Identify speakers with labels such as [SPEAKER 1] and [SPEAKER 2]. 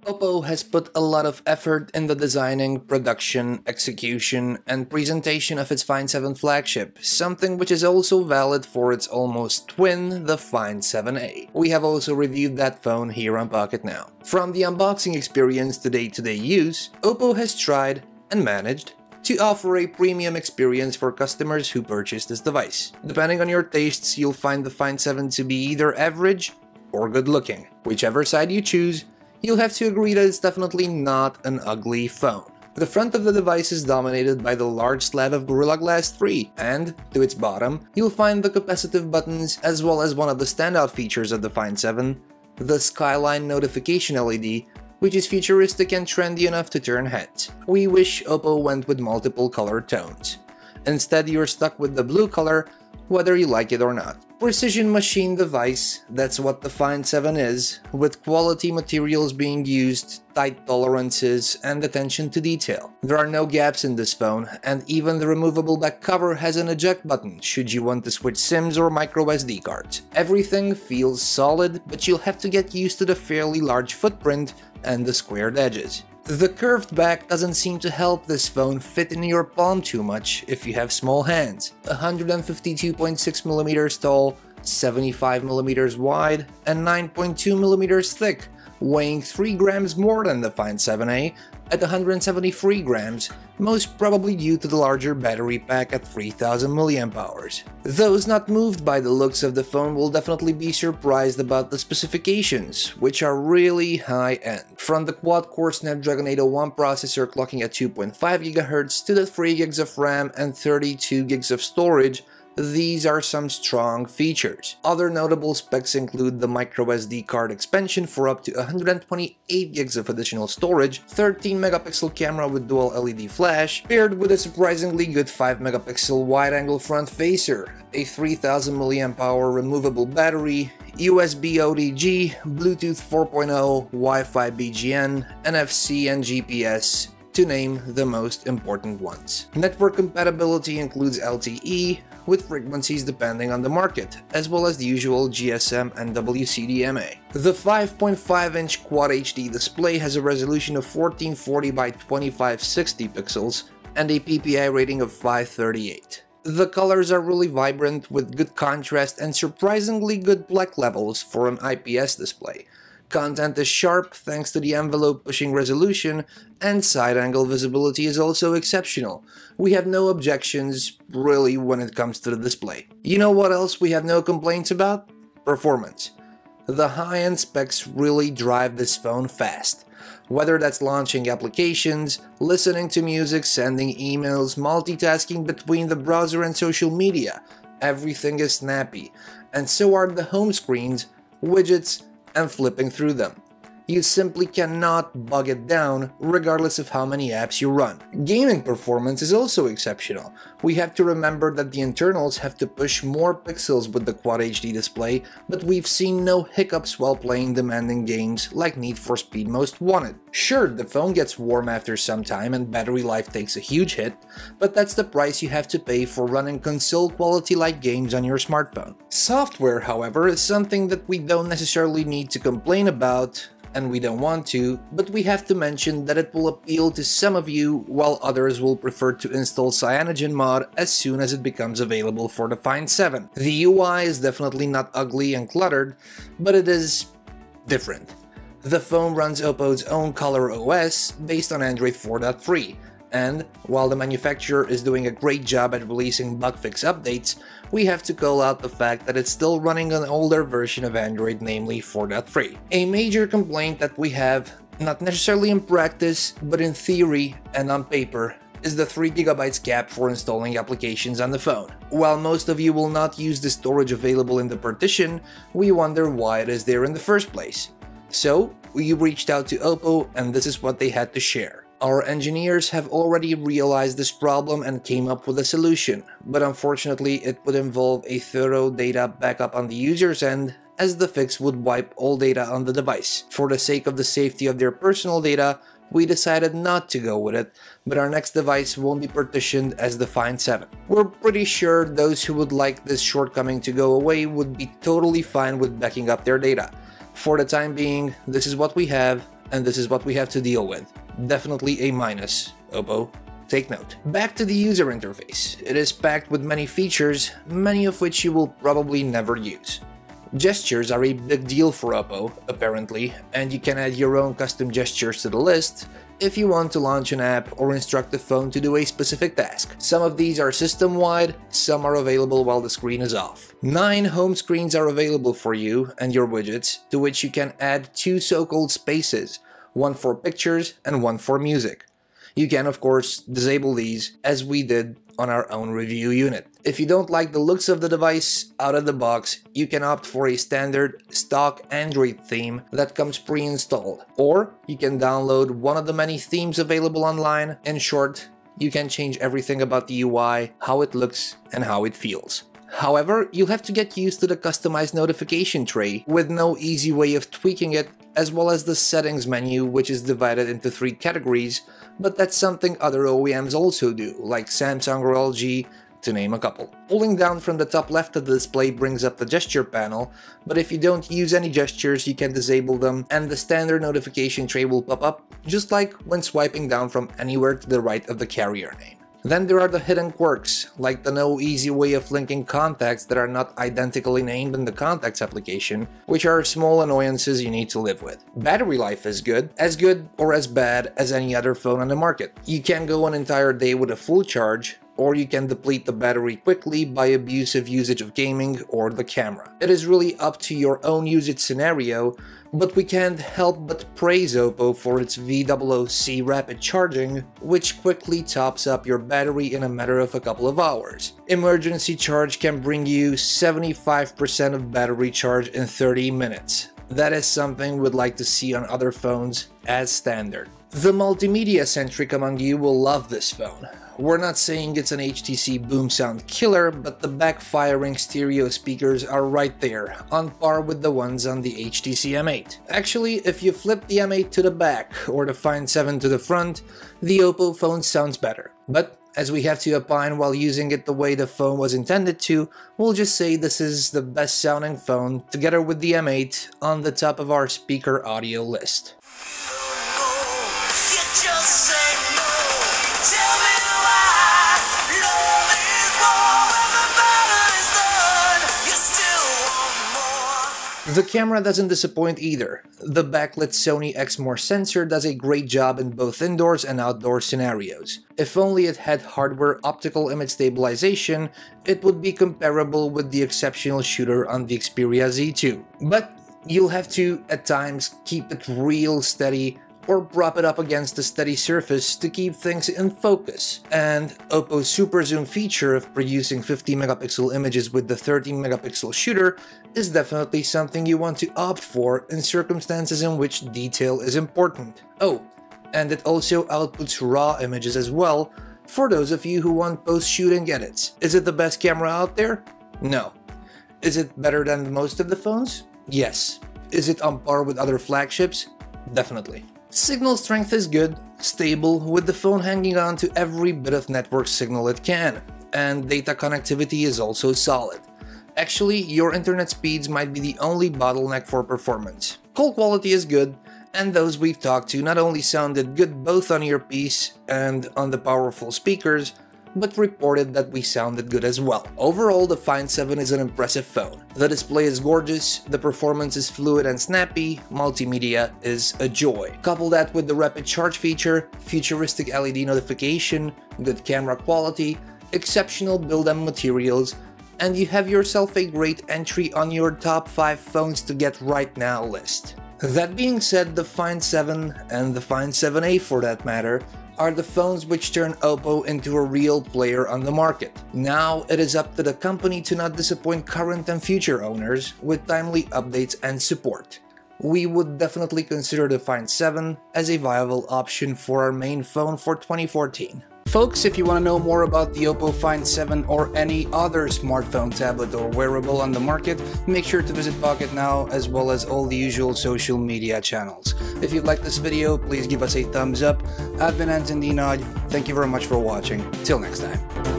[SPEAKER 1] Oppo has put a lot of effort in the designing, production, execution, and presentation of its Find 7 flagship, something which is also valid for its almost twin, the Find 7a. We have also reviewed that phone here on Pocketnow. From the unboxing experience to day-to-day use, Oppo has tried and managed to offer a premium experience for customers who purchase this device. Depending on your tastes, you'll find the Find 7 to be either average or good looking. Whichever side you choose, you'll have to agree that it's definitely not an ugly phone. The front of the device is dominated by the large slab of Gorilla Glass 3, and to its bottom, you'll find the capacitive buttons as well as one of the standout features of the Find 7, the Skyline notification LED, which is futuristic and trendy enough to turn heads. We wish Oppo went with multiple color tones. Instead, you're stuck with the blue color, whether you like it or not. Precision machine device, that's what the Find 7 is, with quality materials being used, tight tolerances, and attention to detail. There are no gaps in this phone, and even the removable back cover has an eject button should you want to switch SIMs or micro SD cards. Everything feels solid, but you'll have to get used to the fairly large footprint and the squared edges. The curved back doesn't seem to help this phone fit in your palm too much if you have small hands. 152.6mm tall, 75mm wide, and 9.2mm thick, weighing 3 grams more than the Find 7a at 173 grams, most probably due to the larger battery pack at 3000 mAh. Those not moved by the looks of the phone will definitely be surprised about the specifications, which are really high-end. From the quad-core Snapdragon 801 processor clocking at 2.5 GHz to the 3 GB of RAM and 32 GB of storage, these are some strong features. Other notable specs include the microSD card expansion for up to 128 GB of additional storage, 13-megapixel camera with dual LED flash, paired with a surprisingly good 5-megapixel wide-angle front facer, a 3000 mAh removable battery, USB OTG, Bluetooth 4.0, Wi-Fi BGN, NFC and GPS, to name the most important ones. Network compatibility includes LTE, with frequencies depending on the market, as well as the usual GSM and WCDMA. The 5.5-inch Quad HD display has a resolution of 1440 by 2560 pixels and a PPI rating of 538. The colors are really vibrant with good contrast and surprisingly good black levels for an IPS display. Content is sharp thanks to the envelope-pushing resolution, and side-angle visibility is also exceptional. We have no objections, really, when it comes to the display. You know what else we have no complaints about? Performance. The high-end specs really drive this phone fast. Whether that's launching applications, listening to music, sending emails, multitasking between the browser and social media, everything is snappy. And so are the home screens, widgets, and flipping through them. You simply cannot bog it down regardless of how many apps you run. Gaming performance is also exceptional. We have to remember that the internals have to push more pixels with the Quad HD display, but we've seen no hiccups while playing demanding games like Need for Speed Most Wanted. Sure, the phone gets warm after some time and battery life takes a huge hit, but that's the price you have to pay for running console quality-like games on your smartphone. Software, however, is something that we don't necessarily need to complain about, and we don't want to, but we have to mention that it will appeal to some of you while others will prefer to install CyanogenMod as soon as it becomes available for the Find 7. The UI is definitely not ugly and cluttered, but it is different. The phone runs Oppo's own Color OS based on Android 4.3, and while the manufacturer is doing a great job at releasing bug fix updates, we have to call out the fact that it's still running an older version of Android, namely 4.3. A major complaint that we have, not necessarily in practice, but in theory and on paper, is the 3GB cap for installing applications on the phone. While most of you will not use the storage available in the partition, we wonder why it is there in the first place. So, we reached out to Oppo and this is what they had to share. Our engineers have already realized this problem and came up with a solution, but unfortunately it would involve a thorough data backup on the user's end, as the fix would wipe all data on the device. For the sake of the safety of their personal data, we decided not to go with it, but our next device won't be partitioned as the Find 7. We're pretty sure those who would like this shortcoming to go away would be totally fine with backing up their data. For the time being, this is what we have, and this is what we have to deal with. Definitely a minus, Oppo. Take note. Back to the user interface. It is packed with many features, many of which you will probably never use. Gestures are a big deal for Oppo, apparently, and you can add your own custom gestures to the list if you want to launch an app or instruct the phone to do a specific task. Some of these are system-wide, some are available while the screen is off. 9 home screens are available for you and your widgets, to which you can add 2 so-called spaces, one for pictures and one for music. You can, of course, disable these, as we did on our own review unit. If you don't like the looks of the device out of the box, you can opt for a standard stock Android theme that comes pre-installed, or you can download one of the many themes available online. In short, you can change everything about the UI, how it looks, and how it feels. However, you'll have to get used to the customized notification tray, with no easy way of tweaking it, as well as the settings menu, which is divided into 3 categories, but that's something other OEMs also do, like Samsung or LG, to name a couple. Pulling down from the top left of the display brings up the gesture panel, but if you don't use any gestures, you can disable them, and the standard notification tray will pop up, just like when swiping down from anywhere to the right of the carrier name. Then there are the hidden quirks, like the no easy way of linking contacts that are not identically named in the Contacts application, which are small annoyances you need to live with. Battery life is good or as bad as any other phone on the market. You can go an entire day with a full charge, or you can deplete the battery quickly by abusive usage of gaming or the camera. It is really up to your own usage scenario, but we can't help but praise Oppo for its VOOC rapid charging, which quickly tops up your battery in a matter of a couple of hours. Emergency charge can bring you 75% of battery charge in 30 minutes. That is something we'd like to see on other phones as standard. The multimedia-centric among you will love this phone. We're not saying it's an HTC boom sound killer, but the backfiring stereo speakers are right there, on par with the ones on the HTC M8. Actually, if you flip the M8 to the back, or the Find 7 to the front, the Oppo phone sounds better. But as we have to opine while using it the way the phone was intended to, we'll just say this is the best sounding phone, together with the M8, on the top of our speaker audio list. The camera doesn't disappoint either. The backlit Sony Exmor sensor does a great job in both indoors and outdoor scenarios. If only it had hardware optical image stabilization, it would be comparable with the exceptional shooter on the Xperia Z2. But you'll have to, at times, keep it real steady or prop it up against a steady surface to keep things in focus. And Oppo's super zoom feature of producing 50 megapixel images with the 13 megapixel shooter is definitely something you want to opt for in circumstances in which detail is important. Oh, and it also outputs raw images as well, for those of you who want post-shooting edits. Is it the best camera out there? No. Is it better than most of the phones? Yes. Is it on par with other flagships? Definitely. Signal strength is good, stable, with the phone hanging on to every bit of network signal it can, and data connectivity is also solid. Actually, your internet speeds might be the only bottleneck for performance. Call quality is good, and those we've talked to not only sounded good both on earpiece and on the powerful speakers, but reported that we sounded good as well. Overall, the Find 7 is an impressive phone. The display is gorgeous, the performance is fluid and snappy, multimedia is a joy. Couple that with the rapid charge feature, futuristic LED notification, good camera quality, exceptional build-up materials, and you have yourself a great entry on your top 5 phones to get right now list. That being said, the Find 7, and the Find 7a for that matter, are the phones which turn Oppo into a real player on the market. Now it is up to the company to not disappoint current and future owners with timely updates and support. We would definitely consider the Find 7 as a viable option for our main phone for 2014.
[SPEAKER 2] Folks, if you want to know more about the Oppo Find 7 or any other smartphone, tablet, or wearable on the market, make sure to visit Pocketnow as well as all the usual social media channels. If you liked this video, please give us a thumbs up. I've been Anton the Nagy. Thank you very much for watching. Till next time.